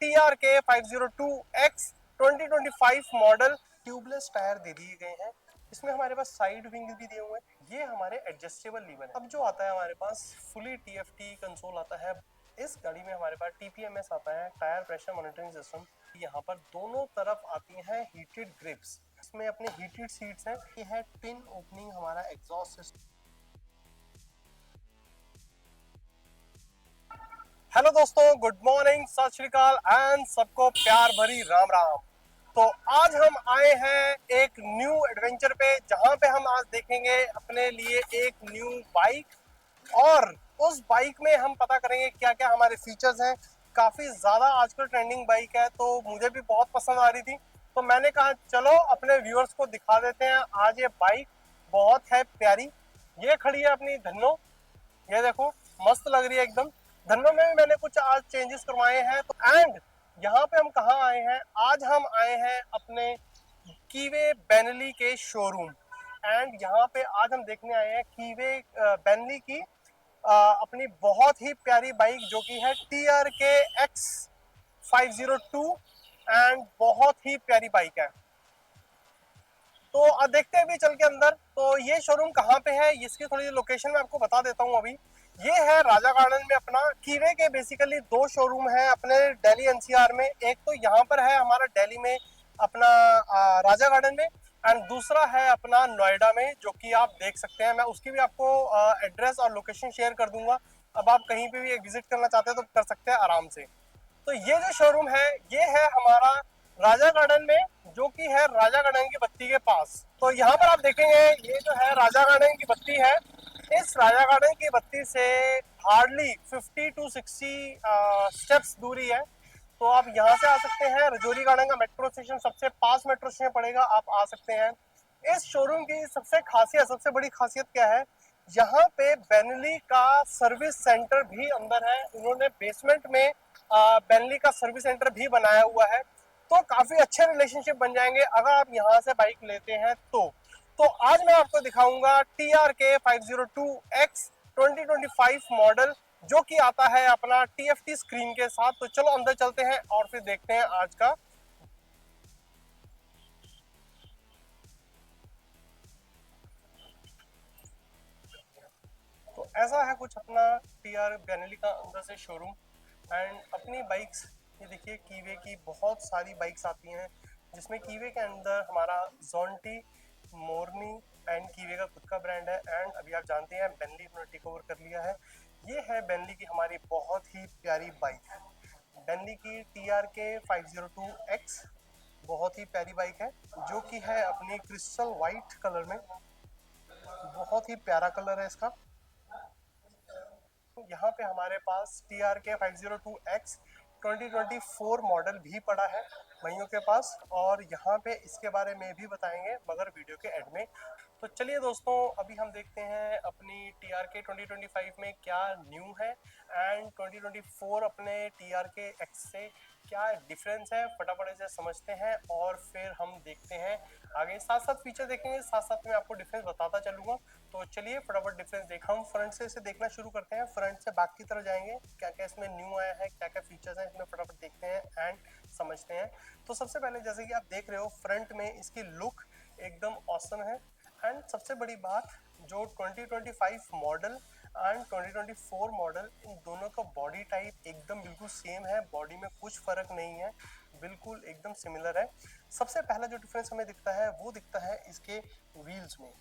TRK 502X 2025 model tubeless tyre दे दिए गए हैं। इसमें हमारे पास साइड विंग भी दिए हुए हैं। ये हमारे एडजस्टेबल लीवर है। अब जो आता है हमारे पास फुली TFT कंसोल आता है। इस गाड़ी में हमारे पास TPMS आता है, टायर प्रेशर मॉनिटरिंग सिस्टम। यहाँ पर दोनों तरफ आती हैं हीटेड ग्रिप्स। इसमें अपने हीटेड सीट्स हैं। ये है टिन ओपनिंग हमारा एग्जॉस्ट सिस्टम। हेलो दोस्तों, गुड मॉर्निंग, सत श्री अकाल एंड सबको प्यार भरी राम राम। तो आज हम आए हैं एक न्यू एडवेंचर पे, जहां पे हम आज देखेंगे अपने लिए एक न्यू बाइक। और उस बाइक में हम पता करेंगे क्या क्या हमारे फीचर्स हैं। काफी ज्यादा आजकल ट्रेंडिंग बाइक है, तो मुझे भी बहुत पसंद आ रही थी। तो मैंने कहा चलो अपने व्यूअर्स को दिखा देते हैं आज ये बाइक। बहुत है प्यारी। ये खड़ी है अपनी धन्नो। ये देखो, मस्त लग रही है एकदम। धन्नो में भी मैंने कुछ आज चेंजेस करवाए हैं। तो एंड यहाँ पे हम कहाँ आए हैं? आज हम आए हैं अपने कीवे बेनली के शोरूम। एंड यहाँ पे आज हम देखने आए हैं कीवे बेनली की अपनी बहुत ही प्यारी बाइक, जो कि है TRK X 502। एंड बहुत ही प्यारी बाइक है। तो अब देखते हैं भी चल के अंदर। तो ये शोरूम कहाँ पे है, इसकी थोड़ी लोकेशन मैं आपको बता देता हूँ अभी। ये है राजा गार्डन में। अपना कीवे के बेसिकली दो शोरूम है अपने दिल्ली NCR में। एक तो यहाँ पर है हमारा दिल्ली में अपना राजा गार्डन में, एंड दूसरा है अपना नोएडा में, जो कि आप देख सकते हैं। मैं उसकी भी आपको एड्रेस और लोकेशन शेयर कर दूंगा। अब आप कहीं पे भी विजिट करना चाहते हैं तो कर सकते हैं आराम से। तो ये जो शोरूम है ये है हमारा राजा गार्डन में, जो कि है राजा गार्डन की बत्ती के पास। तो यहाँ पर आप देखेंगे ये जो है राजा गार्डन की बत्ती है। इस राजा गार्डन की बत्ती से हार्डली 50 to 60 स्टेप्स दूरी है। तो आप यहाँ से आ सकते हैं। रजौरी गार्डन का मेट्रो स्टेशन सबसे पास मेट्रो स्टेशन पड़ेगा, आप आ सकते हैं। इस शोरूम की सबसे बड़ी खासियत क्या है? यहाँ पे बेनली का सर्विस सेंटर भी अंदर है। उन्होंने बेसमेंट में बेनली का सर्विस सेंटर भी बनाया हुआ है। तो काफी अच्छे रिलेशनशिप बन जाएंगे अगर आप यहाँ से बाइक लेते हैं तो आज मैं आपको दिखाऊंगा TRK 502X 2025 मॉडल, जो कि आता है अपना TFT स्क्रीन के साथ। तो चलो अंदर चलते हैं और फिर देखते हैं आज का। तो ऐसा है कुछ अपना TR बेनली का अंदर से शोरूम। एंड अपनी बाइक्स, ये देखिए कीवे की बहुत सारी बाइक्स आती हैं, जिसमें कीवे के अंदर हमारा जोंटी, मोरनी एंड कीवे का खुद का ब्रांड है। एंड अभी आप जानते हैं बेनली ने टेक ओवर कर लिया है। ये है बेनली की हमारी बहुत ही प्यारी बाइक, बेनली की TRK 502X। बहुत ही प्यारी बाइक है, जो कि है अपनी क्रिस्टल वाइट कलर में। बहुत ही प्यारा कलर है इसका। यहाँ पे हमारे पास TRK 502X 2024 मॉडल भी पड़ा है भाइयों के पास, और यहाँ पे इसके बारे में भी बताएंगे मगर वीडियो के एंड में। तो चलिए दोस्तों, अभी हम देखते हैं अपनी TRK 2025 में क्या न्यू है एंड 2024 अपने TRK X से क्या डिफरेंस है। फटाफट से समझते हैं और फिर हम देखते हैं आगे। साथ साथ फीचर देखेंगे, साथ साथ में आपको डिफरेंस बताता चलूंगा। तो चलिए फटाफट डिफरेंस देखा, हम फ्रंट से इसे देखना शुरू करते हैं। फ्रंट से बैक की तरफ जाएंगे, क्या क्या इसमें न्यू आया है, क्या क्या फीचर्स हैं इसमें, फटाफट देखते हैं एंड समझते हैं। तो सबसे पहले जैसे कि आप देख रहे हो, फ्रंट में इसकी लुक एकदम ऑसम है। एंड सबसे बड़ी बात, जो 2025 मॉडल एंड 2024 मॉडल, इन दोनों का बॉडी टाइप एकदम बिल्कुल सेम है। बॉडी में कुछ फर्क नहीं है, बिल्कुल एकदम सिमिलर है। सबसे पहला जो डिफरेंस हमें दिखता है वो दिखता है इसके व्हील्स में।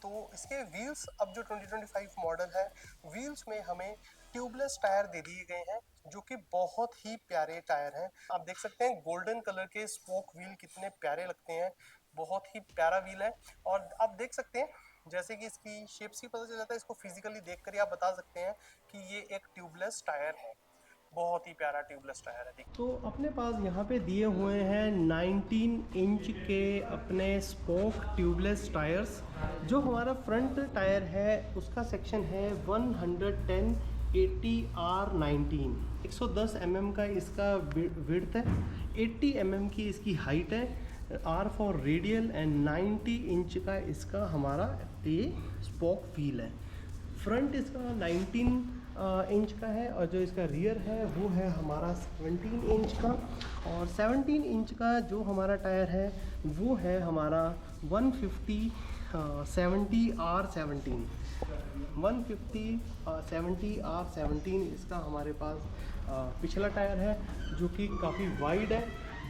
तो इसके व्हील्स, अब जो 2025 मॉडल है, व्हील्स में हमें ट्यूबलेस टायर दे दिए गए हैं, जो कि बहुत ही प्यारे टायर हैं। आप देख सकते हैं गोल्डन कलर के स्पोक व्हील कितने प्यारे लगते हैं। बहुत ही प्यारा व्हील है। और आप देख सकते हैं जैसे कि इसकी शेप से पता चल जाता है, इसको फिजिकली देखकर ही आप बता सकते हैं कि ये एक ट्यूबलेस टायर है। बहुत ही प्यारा ट्यूबलेस टायर है। तो अपने पास यहाँ पे दिए हुए हैं 19 इंच के अपने स्पोक ट्यूबलेस टायर्स। जो हमारा फ्रंट टायर है उसका सेक्शन है 110 80R19, 110 mm का इसका विड्थ है, 80 mm की इसकी हाइट है, R for radial, and 90 inch का इसका हमारा ये स्पोक व्हील है। फ्रंट इसका 19 इंच का है, और जो इसका रियर है वो है हमारा 17 इंच का। और 17 इंच का जो हमारा टायर है वो है हमारा 150 70R17, 150 70R17 इसका हमारे पास पिछला टायर है, जो कि काफ़ी वाइड है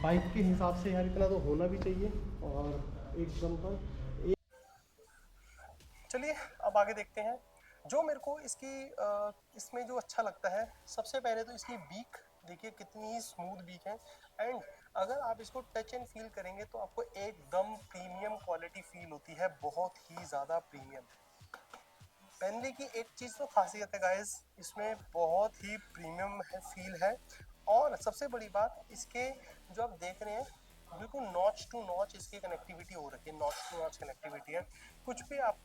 बाइक के हिसाब से। यार इतना तो होना भी चाहिए। और एकदम पर चलिए अब आगे देखते हैं। जो मेरे को इसमें जो अच्छा लगता है, सबसे पहले तो इसकी बीक देखिए कितनी स्मूथ बीक है। एंड अगर आप इसको टच एंड फील करेंगे तो आपको एकदम प्रीमियम क्वालिटी फील होती है, बहुत ही ज़्यादा प्रीमियम। बेनली की एक चीज़ तो खासियत है गाइस, इसमें बहुत ही प्रीमियम है, फील है। और सबसे बड़ी बात, इसके जो आप देख रहे हैं बिल्कुल नॉच टू नॉच इसकी कनेक्टिविटी हो रखी है, नॉच टू नॉच कनेक्टिविटी है। कुछ भी आप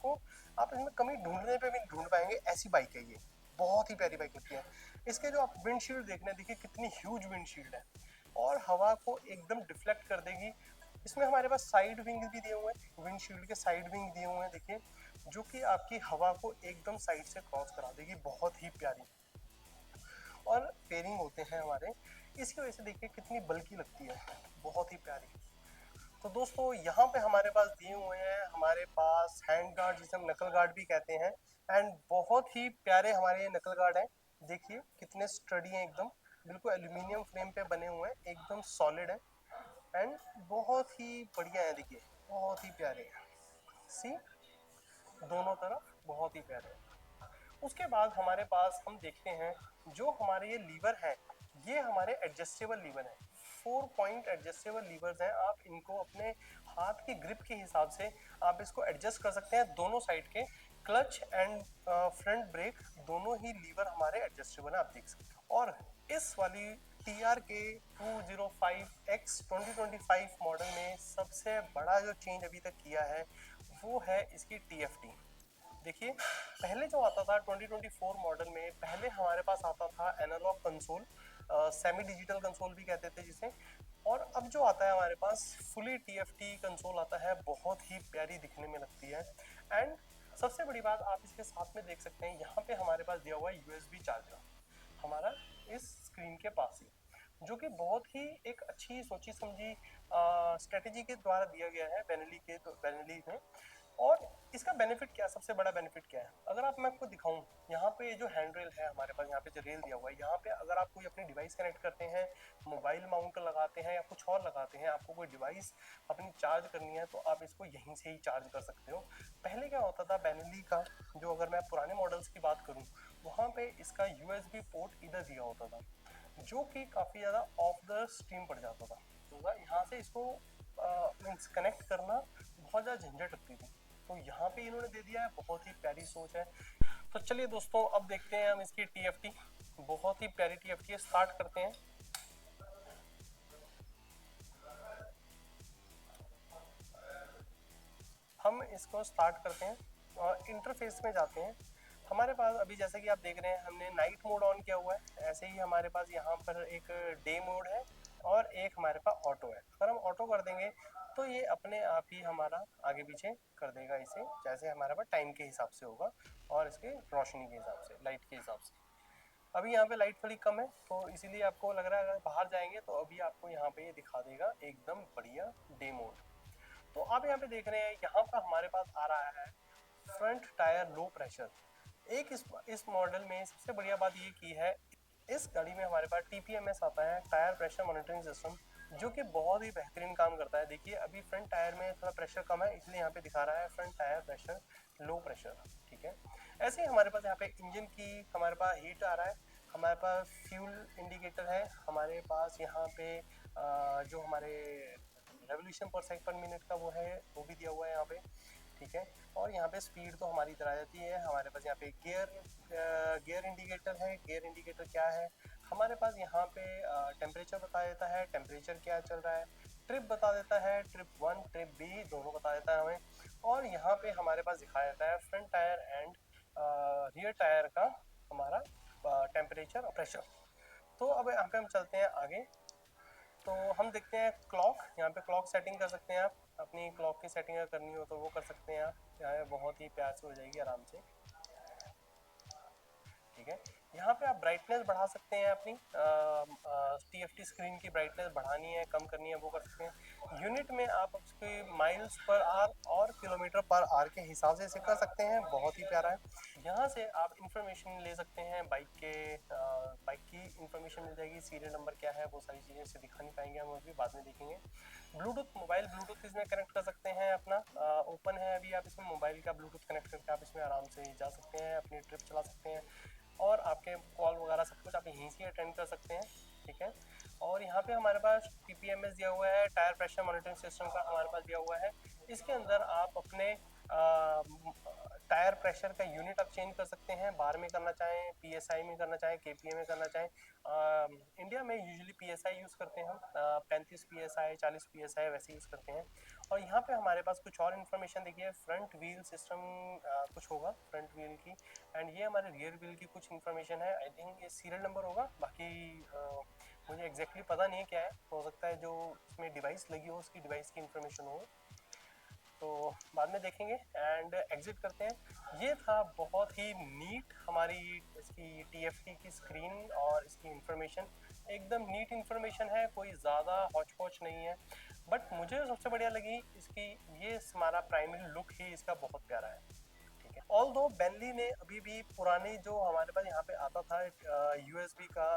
इसमें कमी ढूंढने पे भी नहीं ढूंढ पाएंगे, ऐसी बाइक है ये। बहुत ही प्यारी बाइक लगती है। इसके जो आप विंडशील्ड देख रहे हैं, देखिए कितनी ह्यूज विंडशील्ड है और हवा को एकदम डिफ्लेक्ट कर देगी। इसमें हमारे पास साइड विंग भी दिए हुए हैं, विंडशील्ड के साइड विंग दिए हुए हैं देखिए, जो कि आपकी हवा को एकदम साइड से क्रॉस करा देगी, बहुत ही प्यारी। और पेयरिंग होते हैं हमारे, इसकी वजह से देखिए कितनी बल्कि लगती है, बहुत ही प्यारी। तो दोस्तों यहाँ पे हमारे पास दिए हुए हैं, हमारे पास हैंड गार्ड जिसे हम नकल गार्ड भी कहते हैं। एंड बहुत ही प्यारे हमारे ये नकल गार्ड हैं, देखिए कितने स्टडी हैं एकदम, बिल्कुल एल्यूमिनियम फ्रेम पे बने हुए हैं, एकदम सॉलिड है। एंड बहुत ही बढ़िया है, देखिए बहुत ही प्यारे हैं। सी दोनों तरफ बहुत ही प्यारे हैं। उसके बाद हमारे पास हम देखते हैं जो हमारे ये लीवर है, ये हमारे एडजस्टेबल लीवर है। 4 पॉइंट एडजस्टेबल लीवर्स हैं, आप इनको अपने हाथ की ग्रिप के हिसाब से आप इसको एडजस्ट कर सकते हैं। दोनों साइड के क्लच एंड फ्रंट ब्रेक दोनों ही लीवर हमारे एडजस्टेबल है, आप देख सकते हैं। और इस वाली TR के 205X 2025 मॉडल में सबसे बड़ा जो चेंज अभी तक किया है वो है इसकी TFT। देखिए पहले जो आता था 2024 मॉडल में, पहले हमारे पास आता था analogue console, semi digital console भी कहते थे जिसे। और अब जो आता है हमारे पास फुली TFT कंसोल आता है, बहुत ही प्यारी दिखने में लगती है। एंड सबसे बड़ी बात आप इसके साथ में देख सकते हैं, यहाँ पे हमारे पास दिया हुआ है USB चार्जर हमारा इस स्क्रीन के पास ही, जो कि बहुत ही एक अच्छी सोची समझी स्ट्रेटेजी के द्वारा दिया गया है बेनेली ने। और इसका बेनिफिट क्या, सबसे बड़ा बेनिफिट क्या है, अगर मैं आपको दिखाऊं, यहाँ पे जो हैंड रेल है हमारे पास, यहाँ पे जो रेल दिया हुआ है, यहाँ पे अगर आप कोई अपनी डिवाइस कनेक्ट करते हैं, मोबाइल माउंट लगाते हैं या कुछ और लगाते हैं, आपको कोई डिवाइस अपनी चार्ज करनी है, तो आप इसको यहीं से ही चार्ज कर सकते हो। पहले क्या होता था बेनेली का, जो अगर मैं पुराने मॉडल्स की बात करूँ, वहाँ पे इसका USB पोर्ट इधर दिया होता था, जो कि काफ़ी ज़्यादा ऑफ द स्ट्रीम पड़ जाता था, तो यहाँ से इसको मीन्स कनेक्ट करना बहुत ज़्यादा झंझट लगती थी। तो यहाँ पे इन्होंने दे दिया है, बहुत ही प्यारी सोच है। तो चलिए दोस्तों अब देखते हैं हम इसकी TFT, बहुत ही प्यारी TFT है, स्टार्ट करते हैं। हम इसको स्टार्ट करते हैं और इंटरफेस में जाते हैं। हमारे पास अभी जैसे कि आप देख रहे हैं, हमने नाइट मोड ऑन किया हुआ है, ऐसे ही हमारे पास यहाँ पर एक डे मोड है और एक हमारे पास ऑटो है। अगर हम ऑटो कर देंगे तो ये अपने आप ही हमारा आगे पीछे कर देगा इसे, जैसे हमारे पास टाइम के हिसाब से होगा और इसके रोशनी के हिसाब से, लाइट के हिसाब से। अभी यहाँ पे लाइट थोड़ी कम है तो इसीलिए आपको लग रहा है अगर बाहर जाएंगे तो अभी आपको यहाँ पे ये दिखा देगा एकदम बढ़िया डे मोड। तो आप यहाँ पे देख रहे हैं, यहाँ पर हमारे पास आ रहा है फ्रंट टायर लो प्रेशर। एक इस मॉडल में सबसे बढ़िया बात ये की है, इस गाड़ी में हमारे पास TPMS आता है, टायर प्रेशर मॉनिटरिंग सिस्टम, जो कि बहुत ही बेहतरीन काम करता है। देखिए अभी फ्रंट टायर में थोड़ा प्रेशर कम है, इसलिए यहाँ पे दिखा रहा है front tyre pressure low pressure, ठीक है। ऐसे ही हमारे पास यहाँ पे इंजन की हमारे पास हीट आ रहा है, हमारे पास फ्यूल इंडिकेटर है, हमारे पास यहाँ पे जो हमारे रेवोल्यूशन पर सेकंड पर मिनट का वो है, वो भी दिया हुआ है यहाँ पे, ठीक है। और यहाँ पे स्पीड तो हमारी तरह जाती है। हमारे पास यहाँ पे गियर इंडिकेटर है, गियर इंडिकेटर क्या है, हमारे पास यहाँ पे टेम्परेचर बता देता है, टेम्परेचर क्या चल रहा है, ट्रिप बता देता है, ट्रिप 1 ट्रिप B दोनों बता देता है हमें। और यहाँ पे हमारे पास दिखाया जाता है front tyre and rear tyre का हमारा टेम्परेचर और प्रेशर। तो अब यहाँ पे हम चलते हैं आगे, तो हम देखते हैं क्लॉक। यहाँ पे क्लॉक सेटिंग कर सकते हैं आप, अपनी क्लॉक की सेटिंग अगर करनी हो तो वो कर सकते हैं आप, यहाँ पे बहुत ही प्यार से हो जाएगी आराम से, ठीक है। यहाँ पे आप ब्राइटनेस बढ़ा सकते हैं अपनी, TFT स्क्रीन की ब्राइटनेस बढ़ानी है, कम करनी है, वो कर सकते हैं। यूनिट में आप उसके माइल्स पर आर और किलोमीटर पर आर के हिसाब से इसे कर सकते हैं, बहुत ही प्यारा है। यहाँ से आप इंफॉर्मेशन ले सकते हैं बाइक के, बाइक की इंफॉर्मेशन मिल जाएगी, सीरियल नंबर क्या है, वो सारी चीज़ें इसे दिखा नहीं पाएंगे, हम अभी बाद में देखेंगे। ब्लूटूथ, मोबाइल ब्लूटूथ इसमें कनेक्ट कर सकते हैं अपना, ओपन है अभी, आप इसमें मोबाइल का ब्लूटूथ कनेक्ट करके आप इसमें आराम से जा सकते हैं, अपनी ट्रिप चला सकते हैं और आपके कॉल वगैरह सब कुछ आप यहीं से अटेंड कर सकते हैं, ठीक है। और यहाँ पे हमारे पास TPMS दिया हुआ है, टायर प्रेशर मॉनिटरिंग सिस्टम का हमारे पास दिया हुआ है। इसके अंदर आप अपने टायर प्रेशर का यूनिट आप चेंज कर सकते हैं, बार में करना चाहें, PSI में करना चाहें, KPA में करना चाहें। इंडिया में यूजुअली PSI यूज़ करते हैं हम, 35 PSI 40 PSI वैसे यूज़ करते हैं। और यहाँ पे हमारे पास कुछ और इन्फॉर्मेशन देखिए, फ्रंट व्हील सिस्टम कुछ होगा फ्रंट व्हील की, एंड ये हमारे रियर व्हील की कुछ इन्फॉर्मेशन है। आई थिंक ये सीरियल नंबर होगा, बाकी मुझे एग्जैक्टली पता नहीं है क्या है, हो सकता है जो इसमें डिवाइस लगी हो उसकी डिवाइस की इन्फॉर्मेशन हो, तो बाद में देखेंगे। एंड एग्जिट करते हैं। ये था बहुत ही नीट हमारी इसकी TFT की स्क्रीन और इसकी इंफॉर्मेशन, एकदम नीट इंफॉर्मेशन है, कोई ज़्यादा हौच पौच नहीं है। बट मुझे सबसे बढ़िया लगी इसकी, ये हमारा प्राइमरी लुक ही इसका बहुत प्यारा है, ठीक है। ऑल दो बेनली ने अभी भी पुरानी जो हमारे पास यहाँ पे आता था USB का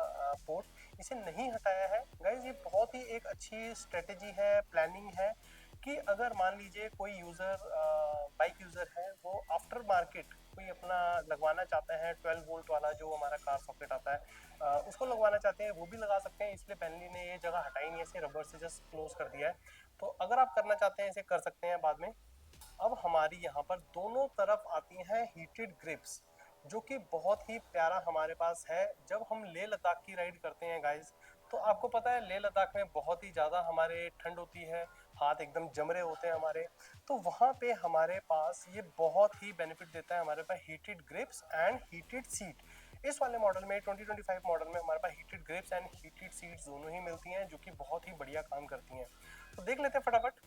पोर्ट, इसे नहीं हटाया है गाइज। ये बहुत ही एक अच्छी स्ट्रेटेजी है, प्लानिंग है कि अगर मान लीजिए कोई यूज़र, बाइक यूज़र है, वो आफ्टर मार्केट कोई अपना लगवाना चाहता है 12 वोल्ट वाला जो हमारा कार सॉकेट आता है, उसको लगवाना चाहते हैं, वो भी लगा सकते हैं। इसलिए बेनली ने ये जगह हटाई नहीं है, इसे रबर से जस्ट क्लोज कर दिया है। तो अगर आप करना चाहते हैं इसे कर सकते हैं बाद में। अब हमारी यहाँ पर दोनों तरफ आती हैं हीटेड ग्रिप्स, जो कि बहुत ही प्यारा हमारे पास है। जब हम लेह लद्दाख की राइड करते हैं गाइस, तो आपको पता है लेह लद्दाख में बहुत ही ज़्यादा हमारे ठंड होती है, हाथ एकदम जम रहे होते हैं हमारे, तो वहाँ पे हमारे पास ये बहुत ही बेनिफिट देता है, हमारे पास heated grips and heated seat. इस वाले मॉडल में 2025 मॉडल में हमारे पास heated grips and heated seats दोनों ही मिलती हैं, जो कि बहुत ही बढ़िया काम करती हैं। तो देख लेते हैं फटाफट।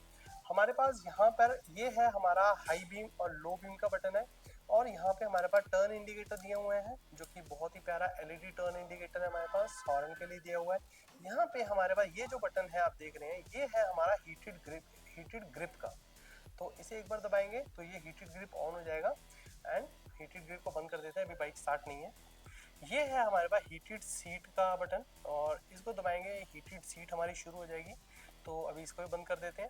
हमारे पास यहाँ पर ये है हमारा हाई बीम और लो बीम का बटन है, और यहाँ पे हमारे पास टर्न इंडिकेटर दिए हुए हैं, जो कि बहुत ही प्यारा LED टर्न इंडिकेटर है हमारे पास, हॉर्न के लिए दिया हुआ है। यहाँ पे हमारे पास ये जो बटन है आप देख रहे हैं, ये है हमारा हीटेड ग्रिप का। तो इसे एक बार दबाएंगे तो ये हीटेड ग्रिप ऑन हो जाएगा, एंड हीटेड ग्रिप को बंद कर देते हैं, अभी बाइक स्टार्ट नहीं है। ये है हमारे पास हीटेड सीट का बटन, और इसको दबाएंगे हीटेड सीट हमारी शुरू हो जाएगी। तो अभी इसको भी बंद कर देते हैं।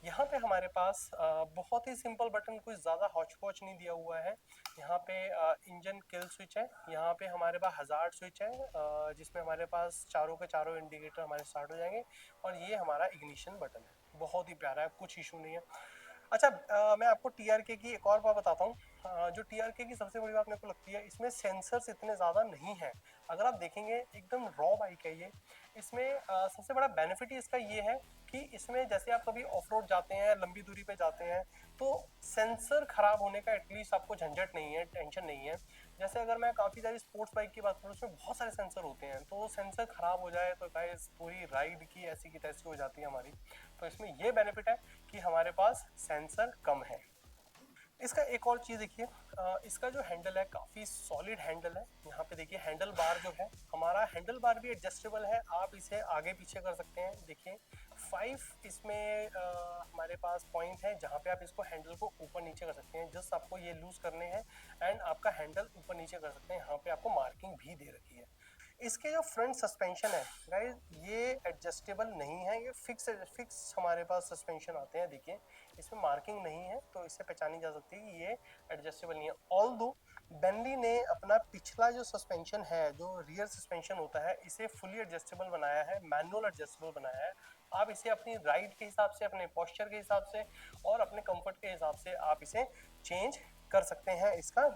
यहाँ पे हमारे पास बहुत ही सिंपल बटन, कुछ ज़्यादा हौच पौच नहीं दिया हुआ है। यहाँ पे इंजन किल स्विच है, यहाँ पे हमारे पास हजार्ड स्विच है, जिसमें हमारे पास चारों के चारों इंडिकेटर हमारे स्टार्ट हो जाएंगे, और ये हमारा इग्निशन बटन है, बहुत ही प्यारा है, कुछ इशू नहीं है। अच्छा, मैं आपको TRK की एक और बात बताता हूँ। जो TRK की सबसे बड़ी बात मेरे को लगती है, इसमें सेंसर्स इतने ज़्यादा नहीं है। अगर आप देखेंगे एकदम रॉ बाइक है ये। इसमें सबसे बड़ा बेनिफिट ही इसका ये है कि इसमें जैसे आप कभी ऑफ रोड जाते हैं, लंबी दूरी पे जाते हैं, तो सेंसर खराब होने का एटलीस्ट आपको झंझट नहीं है, टेंशन नहीं है। जैसे अगर मैं काफ़ी सारी स्पोर्ट्स बाइक की बात करूँ, उसमें बहुत सारे सेंसर होते हैं, तो सेंसर खराब हो जाए तो गाइस पूरी राइड की ऐसी की तैसी हो जाती है हमारी। तो इसमें ये बेनिफिट है कि हमारे पास सेंसर कम है। इसका एक और चीज़ देखिए, इसका जो हैंडल है काफ़ी सॉलिड हैंडल है। यहाँ पे देखिए हैंडल बार जो है, हमारा हैंडल बार भी एडजस्टेबल है, आप इसे आगे पीछे कर सकते हैं। देखिए 5 इसमें हमारे पास पॉइंट है जहाँ पे आप इसको हैंडल को ऊपर नीचे कर सकते हैं, जस्ट आपको ये लूज करने हैं एंड आपका हैंडल ऊपर नीचे कर सकते हैं। यहाँ पे आपको मार्किंग भी दे रखी है। इसके जो फ्रंट सस्पेंशन है गाइस, ये एडजस्टेबल नहीं है, ये फिक्स हमारे पास सस्पेंशन आते हैं। देखिए इसमें मार्किंग नहीं है, तो इससे पहचानी जा सकती है कि ये एडजस्टेबल नहीं है। ऑल्दो बेनली ने अपना पिछला जो सस्पेंशन है, जो रियर सस्पेंशन होता है, इसे फुली एडजस्टेबल बनाया है, मैनुअल एडजस्टेबल बनाया है। आप इसे अपनी राइड के हिसाब से, अपने पोस्चर के हिसाब से और अपने कंफर्ट के हिसाब से आप इसे चेंज कर सकते हैं, इसका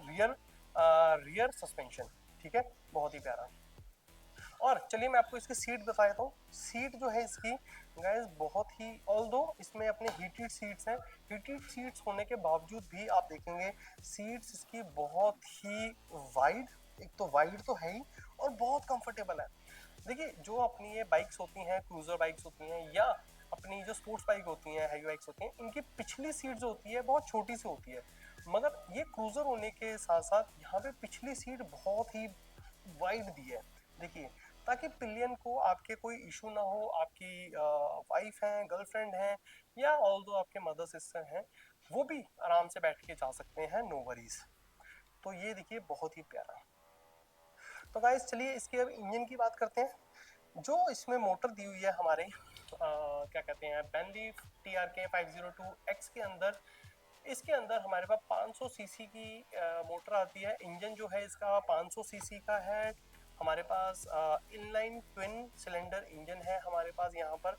रियर सस्पेंशन, ठीक है, बहुत ही प्यारा। और चलिए मैं आपको इसकी सीट बता देता हूँ। सीट जो है इसकी गाइस बहुत ही, ऑल्दो इसमें अपने हीटेड सीट्स हैं, हीटेड सीट्स होने के बावजूद भी आप देखेंगे सीट्स इसकी बहुत ही वाइड, एक तो वाइड तो है ही, और बहुत कंफर्टेबल है। देखिए जो अपनी ये बाइक्स होती हैं, क्रूजर बाइक्स होती हैं, या अपनी जो स्पोर्ट्स बाइक होती हैं, हैवी बाइक्स होती हैं, इनकी पिछली सीट जो होती है बहुत छोटी सी होती है, मगर ये क्रूजर होने के साथ साथ यहाँ पे पिछली सीट बहुत ही वाइड दी है, देखिए, ताकि पिलियन को आपके कोई इशू ना हो, आपकी वाइफ हैं, गर्लफ्रेंड हैं, या ऑल्दो आपके मदर सिस्टर हैं, वो भी आराम से बैठ के जा सकते हैं, नो वरीज। तो ये देखिए बहुत ही प्यारा। तो गाइस चलिए इसके अब इंजन की बात करते हैं। जो इसमें मोटर दी हुई है हमारे क्या कहते हैं बेनली TRK 502X के अंदर, इसके अंदर हमारे पास 500 सीसी की मोटर आती है। इंजन जो है इसका 500 सीसी का है। हमारे पास इनलाइन ट्विन सिलेंडर इंजन है हमारे पास यहाँ पर,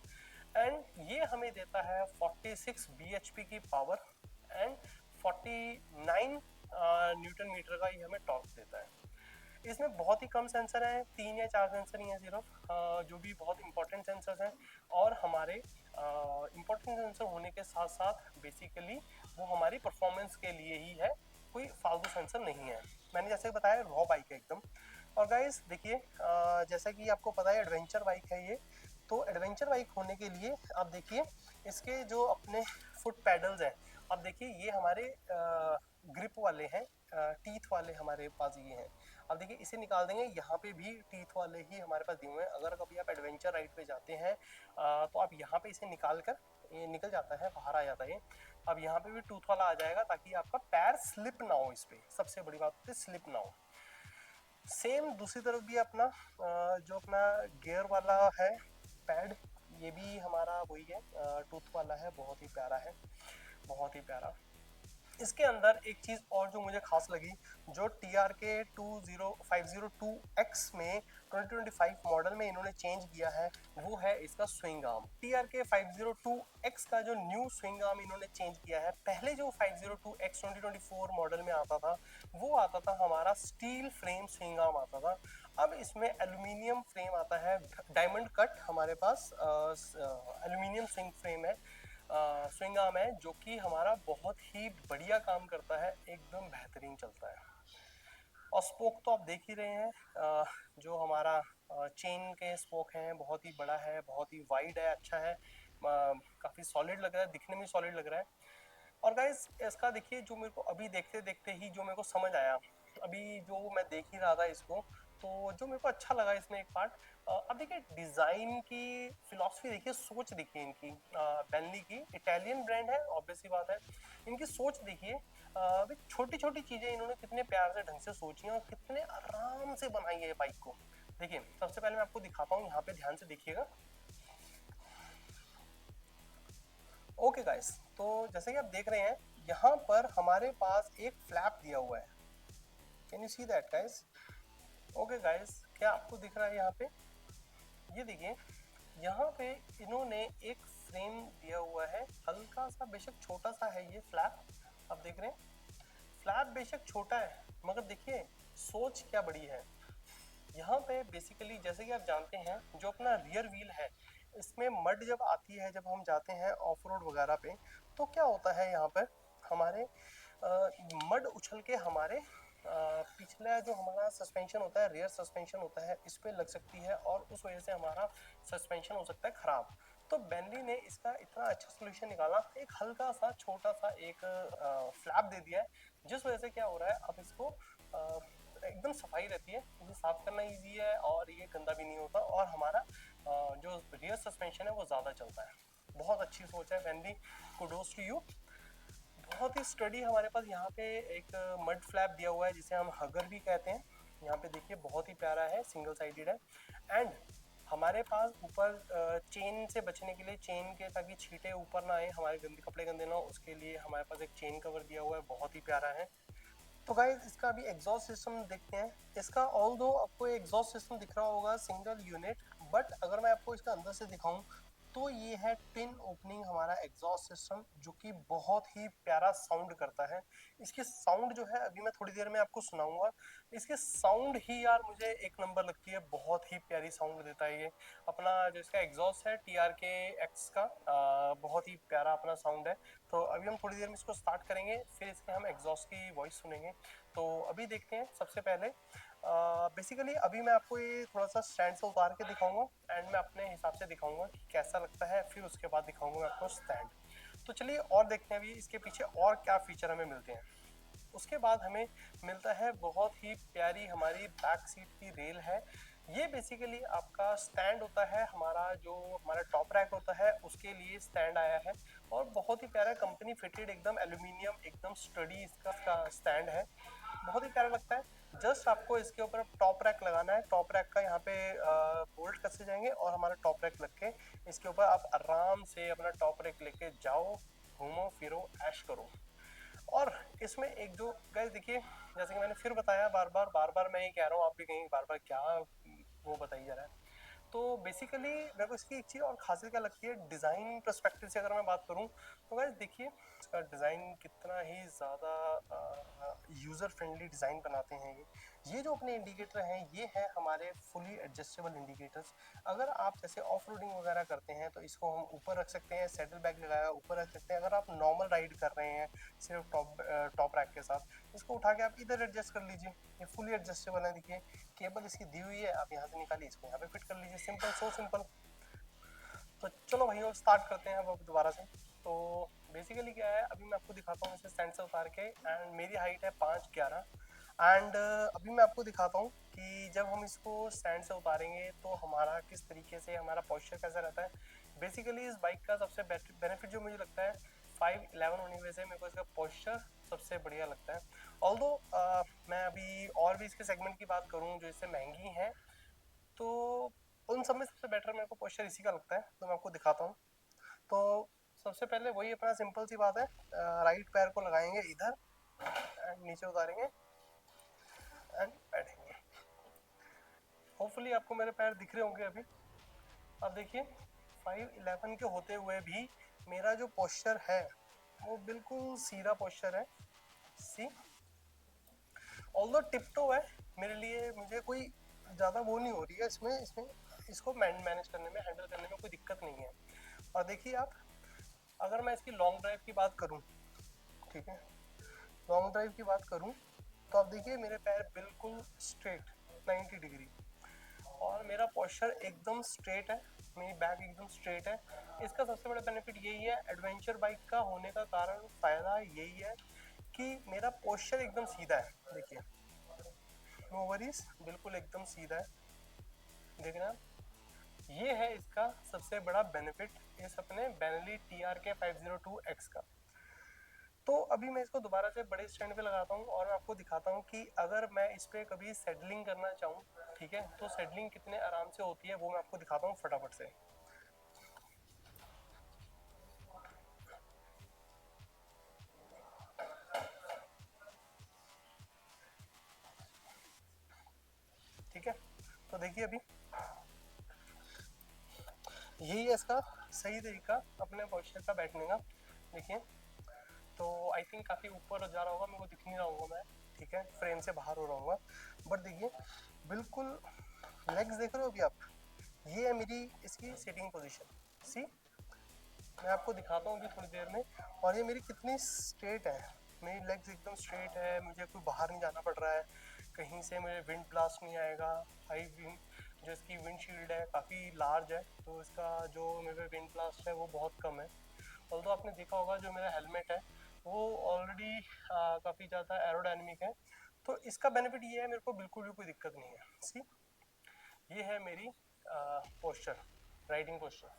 एंड ये हमें देता है 46 bhp की पावर एंड 49 न्यूटन मीटर का ये हमें टॉर्क देता है। इसमें बहुत ही कम सेंसर हैं, 3 या 4 सेंसर ही हैं सिर्फ, जो भी बहुत इंपॉर्टेंट सेंसर्स हैं। और हमारे इंपॉर्टेंट सेंसर होने के साथ साथ बेसिकली वो हमारी परफॉर्मेंस के लिए ही है, कोई फालतू सेंसर नहीं है। मैंने जैसे बताया रॉ बाइक है एकदम। और गाइस देखिए जैसा कि आपको पता है एडवेंचर बाइक है ये, तो एडवेंचर बाइक होने के लिए आप देखिए इसके जो अपने फुट पैडल्स हैं, आप देखिए ये हमारे ग्रिप वाले हैं, टीथ वाले हमारे पास ये हैं। अब देखिए इसे निकाल देंगे, यहाँ पे भी टीथ वाले ही हमारे पास दिए हुए हैं। अगर कभी आप एडवेंचर राइड पे जाते हैं तो आप यहाँ पे इसे निकाल कर, ये निकल जाता है, बाहर आ जाता है। अब यहाँ पे भी टूथ वाला आ जाएगा ताकि आपका पैर स्लिप ना हो, इस पे सबसे बड़ी बात होती है स्लिप ना हो। सेम दूसरी तरफ भी अपना जो अपना गियर वाला है पैड, ये भी हमारा वही है, टूथ वाला है, बहुत ही प्यारा है, बहुत ही प्यारा। इसके अंदर एक चीज और जो मुझे खास लगी, जो TRK 502X में 2025 मॉडल में इन्होंने चेंज किया है, वो है इसका स्विंग आर्म। TRK 502X का जो न्यू स्विंग आर्म इन्होंने चेंज किया है, पहले जो 502X 2024 मॉडल में आता था वो आता था हमारा स्टील फ्रेम स्विंग आर्म आता था। अब इसमें एल्यूमिनियम फ्रेम आता है, डायमंड कट हमारे पास एल्यूमिनियम स्विंग फ्रेम है, स्विंग आर्म है, जो कि हमारा बहुत ही बढ़िया काम करता है, एकदम बेहतरीन चलता है। और स्पोक तो आप देख ही रहे हैं, जो हमारा चेन के स्पोक हैं, बहुत ही बड़ा है, बहुत ही वाइड है, अच्छा है, काफ़ी सॉलिड लग रहा है, दिखने में सॉलिड लग रहा है। और गाइस इसका देखिए जो मेरे को अभी देखते देखते ही जो मेरे को समझ आया, अभी जो मैं देख ही रहा था इसको, तो जो मेरे को अच्छा लगा इसमें एक पार्ट, अब देखिए डिज़ाइन की फिलॉसफी देखिए, सोच देखिए इनकी, बेनली की इटालियन ब्रांड है, ऑब्वियस सी बात है। इनकी सोच देखिए, छोटी छोटी चीज़ें इन्होंने कितने प्यार से ढंग से सोची हैं और कितने आराम से बनाई है बाइक को। देखिए सबसे पहले मैं आपको दिखाता हूँ, यहाँ पे ध्यान से देखिएगा। ओके गाइस, तो जैसे कि आप देख रहे हैं यहाँ पर हमारे पास एक फ्लैप दिया हुआ है, can you see that guys? Okay guys, क्या आपको दिख रहा है यहाँ पे? ये देखिए यहाँ पे इन्होंने एक फ्रेम दिया हुआ है, हल्का सा, बेशक छोटा सा है ये फ्लैप, आप देख रहे हैं फ्लैप बेशक छोटा है, मगर देखिए सोच क्या बड़ी है। यहाँ पे बेसिकली जैसे कि आप जानते हैं जो अपना रियर व्हील है, इसमें मड जब आती है, जब हम जाते हैं ऑफ रोड वगैरह पे, तो क्या होता है यहाँ पर हमारे मड उछल के हमारे पिछला जो हमारा सस्पेंशन होता है, रियर सस्पेंशन होता है, इस पे लग सकती है और उस वजह से हमारा सस्पेंशन हो सकता है खराब। तो बेनली ने इसका इतना अच्छा सोल्यूशन निकाला, एक हल्का सा छोटा सा एक फ्लैप दे दिया है, जिस वजह से क्या हो रहा है, अब इसको एकदम सफाई रहती है, इसे साफ करना इजी है और ये गंदा भी नहीं होता, और हमारा जो रियर सस्पेंशन है वो ज़्यादा चलता है। बहुत अच्छी सोच है बेनली, कुडोस टू यू। बहुत ही स्टडी हमारे पास यहाँ पे एक मड फ्लैप दिया हुआ है, जिसे हम हगर भी कहते हैं। यहाँ पे देखिए बहुत ही प्यारा है, सिंगल साइडेड है। एंड हमारे पास ऊपर चेन से बचने के लिए, चेन के ताकि छींटे ऊपर ना आए, हमारे गंदे कपड़े गंदे ना हो, उसके लिए हमारे पास एक चेन कवर दिया हुआ है, बहुत ही प्यारा है। तो गाइस इसका अभी एग्जॉस्ट सिस्टम देखते हैं। इसका ऑल दो आपको एग्जॉस्ट सिस्टम दिख रहा होगा सिंगल यूनिट, बट अगर मैं आपको इसका अंदर से दिखाऊं तो ये है टिन ओपनिंग हमारा एग्जॉस्ट सिस्टम, जो कि बहुत ही प्यारा साउंड करता है। इसकी साउंड जो है अभी मैं थोड़ी देर में आपको सुनाऊंगा, इसके साउंड ही यार मुझे एक नंबर लगती है, बहुत ही प्यारी साउंड देता है ये। अपना जो इसका एग्जॉस्ट है TRK X का, बहुत ही प्यारा अपना साउंड है। तो अभी हम थोड़ी देर में इसको स्टार्ट करेंगे, फिर इसके हम एग्जॉस्ट की वॉइस सुनेंगे। तो अभी देखते हैं सबसे पहले बेसिकली अभी मैं आपको ये थोड़ा सा स्टैंड से उतार के दिखाऊंगा एंड मैं अपने हिसाब से दिखाऊंगा कि कैसा लगता है, फिर उसके बाद दिखाऊंगा मैं आपको स्टैंड। तो चलिए और देखते हैं अभी इसके पीछे और क्या फीचर हमें मिलते हैं। उसके बाद हमें मिलता है बहुत ही प्यारी हमारी बैक सीट की रेल है। ये बेसिकली आपका स्टैंड होता है, हमारा जो हमारा टॉप रैक होता है उसके लिए स्टैंड आया है और बहुत ही प्यारा कंपनी फिटेड एकदम एल्यूमिनियम एकदम स्टडी इसका स्टैंड है, बहुत ही प्यारा लगता है। जस्ट आपको इसके ऊपर टॉप रैक लगाना है, टॉप रैक का यहाँ पे बोल्ट कसे जाएंगे और हमारा टॉप रैक लग के इसके ऊपर आप आराम से अपना टॉप रैक लेके जाओ, घूमो फिरो ऐश करो। और इसमें एक जो गाइस देखिए, जैसे कि मैंने फिर बताया बार बार मैं ये कह रहा हूँ, आप भी कहेंगे बार बार क्या वो बताई जा रहा है। तो बेसिकली मेरे को इसकी एक चीज़ और खासियत क्या लगती है, डिज़ाइन पर्सपेक्टिव से अगर मैं बात करूँ तो गाइस देखिए इसका डिज़ाइन कितना ही ज़्यादा यूज़र फ्रेंडली डिज़ाइन बनाते हैं ये जो अपने इंडिकेटर हैं ये है हमारे फुली एडजस्टेबल इंडिकेटर्स। अगर आप जैसे ऑफ रोडिंग वगैरह करते हैं तो इसको हम ऊपर रख सकते हैं, सेटल बैग लगाया ऊपर रख सकते हैं। अगर आप नॉर्मल राइड कर रहे हैं सिर्फ टॉप रैक के साथ, इसको उठा के आप इधर एडजस्ट कर लीजिए, ये फुली एडजस्टेबल है। देखिए केबल इसकी दी हुई है, आप यहाँ से निकालिए इसको यहाँ पे फिट कर लीजिए, सिंपल सो सिंपल। तो चलो भाई स्टार्ट करते हैं अब दोबारा से। तो बेसिकली क्या है, अभी मैं आपको दिखाता हूँ इसे स्टैंड से उतार के, एंड मेरी हाइट है 5'11" एंड अभी मैं आपको दिखाता हूँ कि जब हम इसको स्टैंड से उतारेंगे तो हमारा किस तरीके से हमारा पोस्चर कैसा रहता है। बेसिकली इस बाइक का सबसे बेनिफिट जो मुझे लगता है 5'11" होने की वजह से मेरे को इसका पोस्चर सबसे बढ़िया लगता है। ऑल्दो मैं अभी और भी इसके सेगमेंट की बात करूँ जो इससे महंगी हैं, तो उन सब में सबसे बेटर मेरे को पोस्चर इसी का लगता है, तो मैं आपको दिखाता हूँ। तो सबसे पहले वही अपना सिंपल सी बात है, राइट पैर को लगाएंगे इधर एंड नीचे उतारेंगे एंड बैठेंगे। होपफुली आपको मेरे पैर दिख रहे होंगे अभी। अब देखिए 5'11" के होते हुए भी मेरा जो पोस्चर है वो बिल्कुल सीधा पोस्चर है। सी ऑल्दो टिप-टो है मेरे लिए, मुझे कोई ज़्यादा वो नहीं हो रही है इसमें इसको मैनेज करने में, हैंडल करने में कोई दिक्कत नहीं है। और देखिए आप, अगर मैं इसकी लॉन्ग ड्राइव की बात करूं, ठीक है, लॉन्ग ड्राइव की बात करूं तो आप देखिए मेरे पैर बिल्कुल स्ट्रेट 90 डिग्री और मेरा पोस्चर एकदम स्ट्रेट है, मेरी बैक एकदम स्ट्रेट है। इसका सबसे बड़ा बेनिफिट यही है, एडवेंचर बाइक का होने का कारण फ़ायदा यही है कि मेरा पोस्चर एकदम सीधा है। देखिए नो वरीज, बिल्कुल एकदम सीधा है, देखना ये है इसका सबसे बड़ा बेनिफिट इस अपने बेनली TRK 502X का। तो अभी मैं इसको दोबारा से बड़े स्टैंड पे लगाता हूँ और मैं आपको दिखाता हूँ कि अगर मैं इस पर कभी सेडलिंग करना चाहूँ, ठीक है, तो सेडलिंग कितने आराम से होती है वो मैं आपको दिखाता हूँ फटाफट से। ठीक है, तो देखिए अभी यही है इसका सही तरीका अपने पोस्चर का बैठने का। देखिए तो आई थिंक काफ़ी ऊपर जा रहा होगा, मेरे को दिख नहीं रहा होगा मैं, ठीक है, फ्रेम से बाहर हो रहा होगा, बट देखिए बिल्कुल लेग्स देख रहे हो अभी आप, ये है मेरी इसकी सिटिंग पोजीशन। सी मैं आपको दिखाता हूँ अभी थोड़ी देर में, और ये मेरी कितनी स्ट्रेट है, मेरी लेग्स एकदम स्ट्रेट है, मुझे कोई बाहर नहीं जाना पड़ रहा है, कहीं से मुझे विंड ब्लास्ट नहीं आएगा। हाई विंड जो इसकी विंडशील्ड है काफ़ी लार्ज है, तो इसका जो मेरे विंड ब्लास्ट है वो बहुत कम है। ऑल्दो आपने देखा होगा जो मेरा हेलमेट है वो ऑलरेडी काफ़ी ज़्यादा एरोडायनेमिक है, तो इसका बेनिफिट ये है मेरे को बिल्कुल भी कोई दिक्कत नहीं है। सी ये है मेरी पोस्चर, राइडिंग पोस्चर,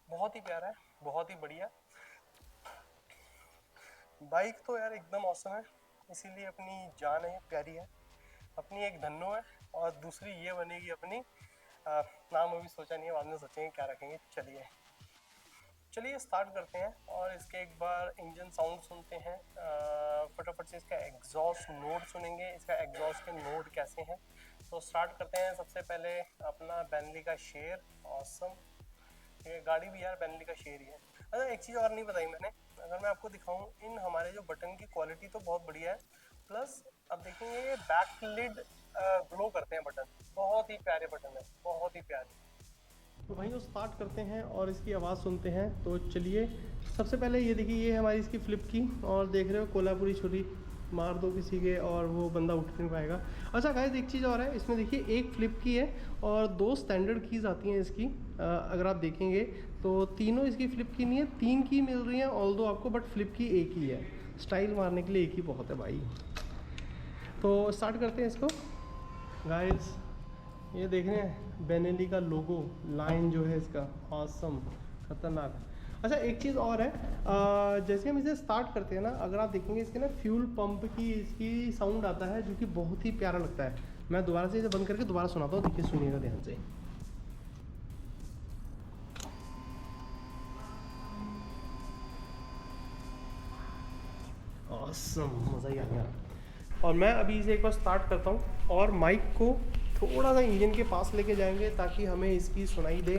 बहुत ही प्यारा है, बहुत ही बढ़िया बाइक तो यार एकदम औसम है, इसीलिए अपनी जान है, प्यारी है, अपनी एक धन्नो है और दूसरी ये बनेगी अपनी नाम अभी सोचा नहीं है, बाद में सोचेंगे क्या रखेंगे। चलिए स्टार्ट करते हैं और इसके एक बार इंजन साउंड सुनते हैं, फटाफट से इसका एग्जॉस्ट नोड सुनेंगे, इसका एग्जॉस्ट के नोड कैसे हैं। तो स्टार्ट करते हैं सबसे पहले अपना बेनली का शेर, ऑसम, ये गाड़ी भी यार बेनली का शेर ही है। अच्छा एक चीज़ और नहीं बताई मैंने, अगर मैं आपको दिखाऊं इन हमारे जो बटन की क्वालिटी तो बहुत बढ़िया है, प्लस अब देखेंगे ये बैक लिड ग्लो करते हैं बटन, बहुत ही प्यारे बटन है, बहुत ही प्यारे। तो भाई वो स्टार्ट करते हैं और इसकी आवाज़ सुनते हैं। तो चलिए सबसे पहले ये देखिए, ये हमारी इसकी फ्लिप की, और देख रहे हो कोल्हापुरी छुरी मार दो किसी के और वो बंदा उठ नहीं पाएगा। अच्छा गाइस एक चीज़ और है इसमें, देखिए एक फ्लिप की है और 2 स्टैंडर्ड कीज़ आती हैं इसकी, अगर आप देखेंगे तो तीनों इसकी फ्लिप की नहीं है, 3 की मिल रही हैं ऑल्दो आपको, बट फ्लिप की एक ही है। स्टाइल मारने के लिए एक ही बहुत है भाई। तो स्टार्ट करते हैं इसको गाइस। ये देख रहे हैं बेनेली का लोगो, लाइन जो है इसका ऑसम, खतरनाक। अच्छा एक चीज़ और है, जैसे हम इसे स्टार्ट करते हैं ना, अगर आप देखेंगे इसके ना फ्यूल पंप की इसकी साउंड आता है जो कि बहुत ही प्यारा लगता है। मैं दोबारा से इसे बंद करके दोबारा सुनाता हूँ, देखिए सुनिएगा ध्यान से। ऑसम, मज़ा ही आ गया। और मैं अभी इसे एक बार स्टार्ट करता हूँ और माइक को थोड़ा सा इंजन के पास लेके जाएंगे ताकि हमें इसकी सुनाई दे,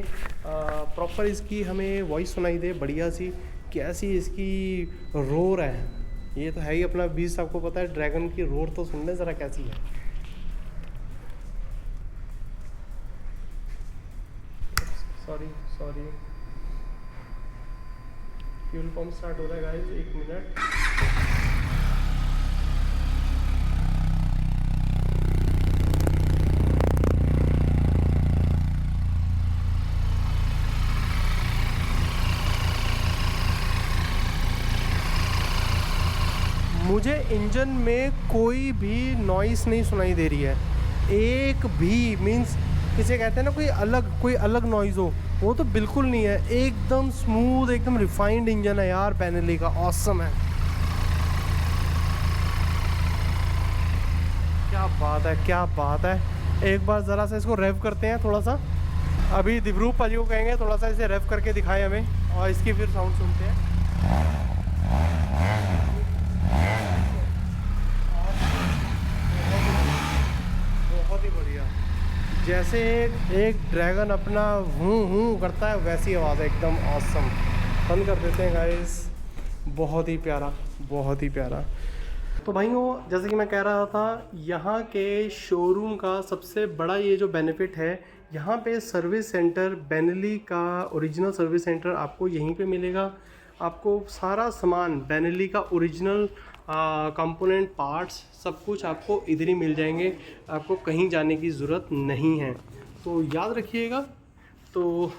प्रॉपर इसकी हमें वॉइस सुनाई दे बढ़िया सी। कैसी इसकी रोर है, ये तो है ही अपना बीस, आपको पता है ड्रैगन की रोर तो सुनने ज़रा कैसी है। Sorry sorry, fuel pump start हो रहा है गाइस, 1 मिनट। मुझे इंजन में कोई भी नॉइस नहीं सुनाई दे रही है, एक भी, मीन्स इसे कहते हैं ना कोई अलग नॉइज़ हो, वो तो बिल्कुल नहीं है। एकदम स्मूथ, एकदम रिफाइंड इंजन है यार बेनेली का, ऑसम है। क्या बात है, क्या बात है। एक बार ज़रा सा इसको रेव करते हैं थोड़ा सा। अभी दिव्रूप पाजी को कहेंगे थोड़ा सा इसे रेव करके दिखाएं हमें, और इसकी फिर साउंड सुनते हैं। बहुत ही बढ़िया, जैसे एक ड्रैगन अपना हूँ करता है वैसी आवाज़ है, एकदम ऑसम। बंद कर देते हैं गाइस। बहुत ही प्यारा, बहुत ही प्यारा। तो भाइयों जैसे कि मैं कह रहा था, यहाँ के शोरूम का सबसे बड़ा ये जो बेनिफिट है, यहाँ पे सर्विस सेंटर, बेनेली का ओरिजिनल सर्विस सेंटर आपको यहीं पे मिलेगा। आपको सारा सामान बेनेली का ओरिजिनल कंपोनेंट, पार्ट्स, सब कुछ आपको इधर ही मिल जाएंगे, आपको कहीं जाने की ज़रूरत नहीं है। तो याद रखिएगा। तो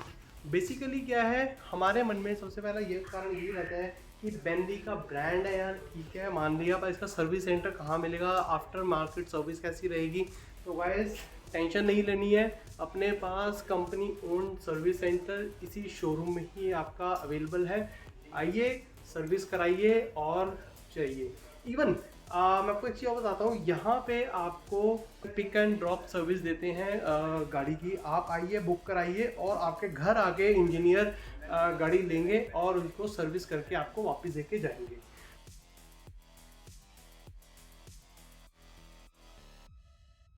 बेसिकली क्या है, हमारे मन में सबसे पहला ये कारण यही रहता है कि बेनेली का ब्रांड है यार, ठीक है मान लिया, पर इसका सर्विस सेंटर कहाँ मिलेगा, आफ्टर मार्केट सर्विस कैसी रहेगी। तो गाइस टेंशन नहीं लेनी है, अपने पास कंपनी ओन सर्विस सेंटर इसी शोरूम में ही आपका अवेलेबल है। आइए सर्विस कराइए और चाहिए। इवन मैं आपको एक चीज़ और बताता हूँ, यहाँ पे आपको पिक एंड ड्रॉप सर्विस देते हैं गाड़ी की। आप आइए, बुक कराइए और आपके घर आके इंजीनियर गाड़ी लेंगे और उनको सर्विस करके आपको वापस देके जाएंगे।